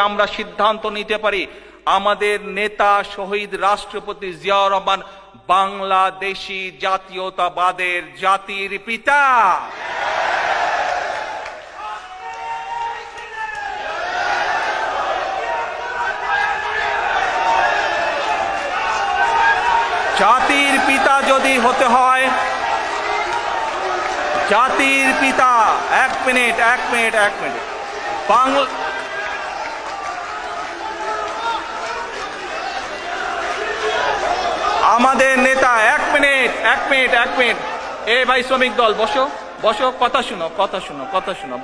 আমরা সিদ্ধান্ত নিতে পারি আমাদের নেতা শহীদ রাষ্ট্রপতি জিয়াউর রহমান বাংলাদেশী জাতীয়তাবাদের জাতির পিতা। জাতির পিতা যদি হতে হয়, জাতির পিতা, এক মিনিট বাংলা আমাদের নেতা, এক মিনিট এ ভাই শ্রমিক দল বসো, কথা শুনো,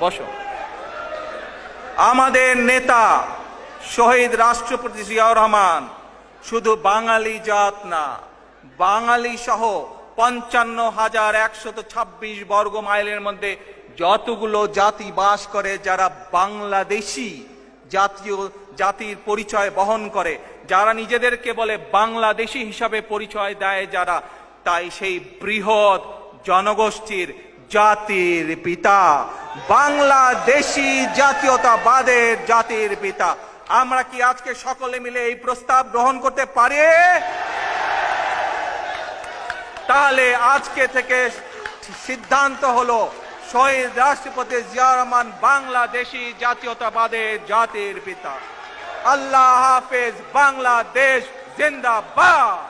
বসো। আমাদের নেতা শহীদ রাষ্ট্রপতি জিয়াউর রহমান শুধু বাঙালি জাত না, বাঙালি সহ 55,126 বর্গ মাইলের মধ্যে যতগুলো জাতি বাস করে, যারা বাংলাদেশী জাতির পরিচয় বহন করে, যারা নিজেদেরকে বলে বাংলাদেশী হিসাবে পরিচয় দেয় যারা, তাই সেই বৃহৎ জনগোষ্ঠীর জাতির পিতা, বাংলাদেশী জাতীয়তাবাদের জাতির পিতা। আমরা কি আজকে সকলে মিলে এই প্রস্তাব গ্রহণ করতে পারি? তাহলে আজকে থেকে সিদ্ধান্ত হলো শহীদ রাষ্ট্রপতি জিয়াউর রহমান বাংলাদেশী জাতীয়তাবাদের জাতির পিতা। আল্লাহ হাফেজ, বাংলাদেশ জিন্দাবাদ।